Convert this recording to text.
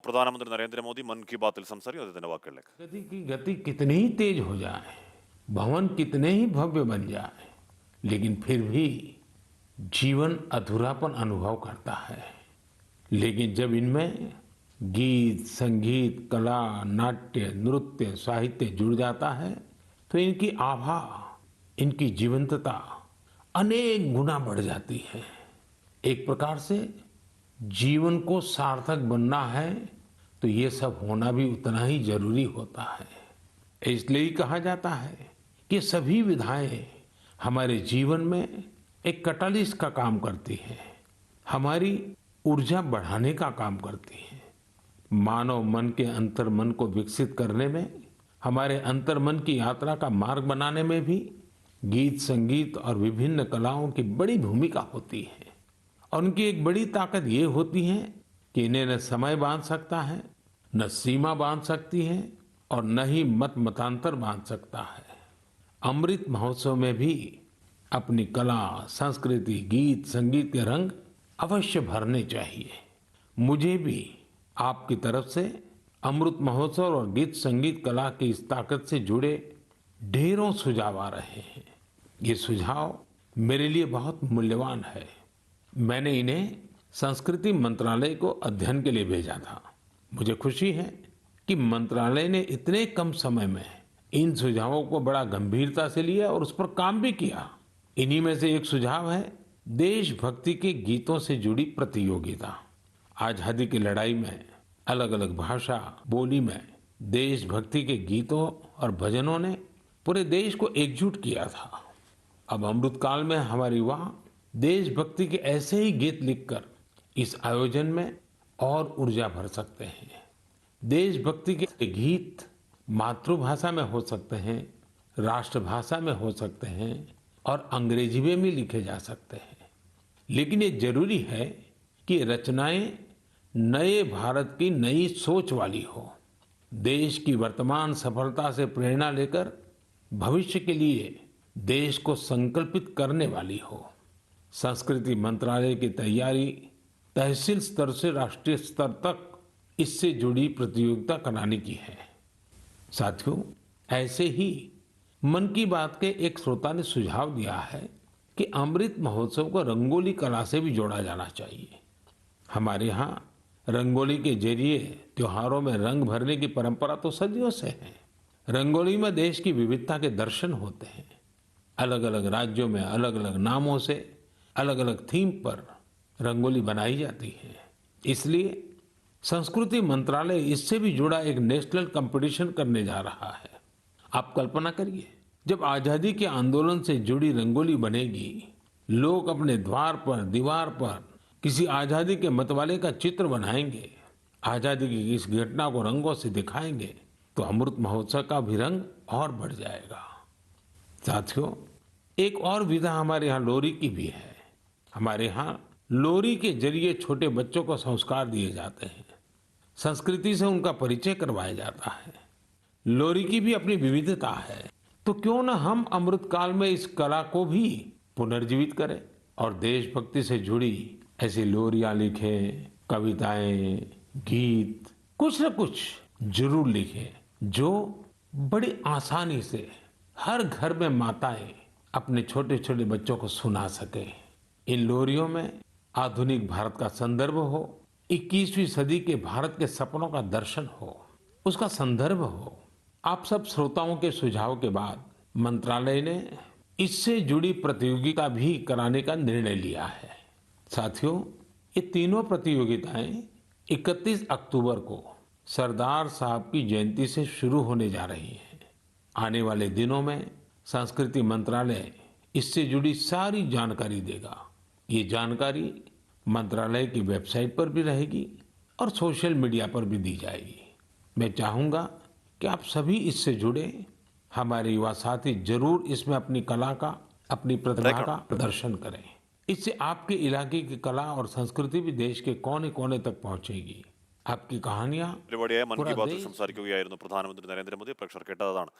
പ്രധാനമന്ത്രി നരേന്ദ്രമോദി മൻ കി ബാത്തിൽ സംസാരിക്കും അദ്ദേഹത്തിന്റെ വാക്കുകളിലേക്ക്. गति की गति कितनी ही तेज हो जाए, भवन कितने ही भव्य बन जाए, लेकिन फिर भी जीवन अधूरापन अनुभव करता है। लेकिन जब इनमें गीत, संगीत, कला, नाट्य, नृत्य, साहित्य जुड़ जाता है तो इनकी आभा, इनकी जीवंतता अनेक गुना बढ़ जाती है। एक प्रकार से जीवन को सार्थक बनना है तो ये सब होना भी उतना ही जरूरी होता है। इसलिए ही कहा जाता है कि सभी विधाएं हमारे जीवन में एक कैटालिस्ट का काम करती हैं, हमारी ऊर्जा बढ़ाने का काम करती हैं। मानव मन के अंतर मन को विकसित करने में, हमारे अंतर मन की यात्रा का मार्ग बनाने में भी गीत, संगीत और विभिन्न कलाओं की बड़ी भूमिका होती है। और उनकी एक बड़ी ताकत ये होती है कि इन्हें न समय बांध सकता है, न सीमा बांध सकती है और न ही मत मतांतर बांध सकता है। अमृत महोत्सव में भी अपनी कला, संस्कृति, गीत, संगीत के रंग अवश्य भरने चाहिए। मुझे भी आपकी तरफ से अमृत महोत्सव और गीत संगीत कला की इस ताकत से जुड़े ढेरों सुझाव आ रहे हैं। ये सुझाव मेरे लिए बहुत मूल्यवान है। मैंने इन्हें संस्कृति मंत्रालय को अध्ययन के लिए भेजा था। मुझे खुशी है कि मंत्रालय ने इतने कम समय में इन सुझावों को बड़ा गंभीरता से लिया और उस पर काम भी किया। इन्हीं में से एक सुझाव है देशभक्ति के गीतों से जुड़ी प्रतियोगिता। आजादी की लड़ाई में अलग अलग भाषा, बोली में देशभक्ति के गीतों और भजनों ने पूरे देश को एकजुट किया था। अब अमृतकाल में हमारे युवा देशभक्ति के ऐसे ही गीत लिखकर इस आयोजन में और ऊर्जा भर सकते हैं। देशभक्ति के गीत मातृभाषा में हो सकते हैं, राष्ट्रभाषा में हो सकते हैं और अंग्रेजी में भी लिखे जा सकते हैं। लेकिन ये जरूरी है कि रचनाएं नए भारत की नई सोच वाली हो, देश की वर्तमान सफलता से प्रेरणा लेकर भविष्य के लिए देश को संकल्पित करने वाली हो। संस्कृति मंत्रालय की तैयारी तहसील स्तर से राष्ट्रीय स्तर तक इससे जुड़ी प्रतियोगिता कराने की है। साथियों, ऐसे ही मन की बात के एक श्रोता ने सुझाव दिया है कि अमृत महोत्सव को रंगोली कला से भी जोड़ा जाना चाहिए। हमारे यहाँ रंगोली के जरिए त्योहारों में रंग भरने की परंपरा तो सदियों से है। रंगोली में देश की विविधता के दर्शन होते हैं। अलग अलग राज्यों में अलग अलग नामों से अलग अलग थीम पर रंगोली बनाई जाती है। इसलिए संस्कृति मंत्रालय इससे भी जुड़ा एक नेशनल कंपटीशन करने जा रहा है। आप कल्पना करिए, जब आजादी के आंदोलन से जुड़ी रंगोली बनेगी, लोग अपने द्वार पर, दीवार पर किसी आजादी के मतवाले का चित्र बनाएंगे, आजादी की इस घटना को रंगों से दिखाएंगे, तो अमृत महोत्सव का भी रंग और बढ़ जाएगा। साथियों, एक और विधा हमारे यहाँ लोरी की भी है। हमारे यहाँ लोरी के जरिए छोटे बच्चों को संस्कार दिए जाते हैं, संस्कृति से उनका परिचय करवाया जाता है। लोरी की भी अपनी विविधता है, तो क्यों न हम अमृतकाल में इस कला को भी पुनर्जीवित करें और देशभक्ति से जुड़ी ऐसी लोरियां लिखें, कविताएं, गीत, कुछ न कुछ जरूर लिखें जो बड़ी आसानी से हर घर में माताएं अपने छोटे छोटे बच्चों को सुना सके। इन लोरियों में आधुनिक भारत का संदर्भ हो, 21वीं सदी के भारत के सपनों का दर्शन हो, उसका संदर्भ हो। आप सब श्रोताओं के सुझाव के बाद मंत्रालय ने इससे जुड़ी प्रतियोगिता भी कराने का निर्णय लिया है। साथियों, ये तीनों प्रतियोगिताएं 31 अक्टूबर को सरदार साहब की जयंती से शुरू होने जा रही हैं। आने वाले दिनों में संस्कृति मंत्रालय इससे जुड़ी सारी जानकारी देगा। ये जानकारी मंत्रालय की वेबसाइट पर भी रहेगी और सोशल मीडिया पर भी दी जाएगी। मैं चाहूँगा कि आप सभी इससे जुड़े, हमारे युवा साथी जरूर इसमें अपनी कला का, अपनी प्रतिभा का प्रदर्शन करें। इससे आपके इलाके की कला और संस्कृति भी देश के कोने कोने तक पहुंचेगी। आपकी कहानियां പരിപാടിയായ മൻ കി ബാത്തിൽ സംസാരിക്കുകയായിരുന്നു പ്രധാനമന്ത്രി നരേന്ദ്രമോദി. പ്രേക്ഷകർ കേട്ടതാണ്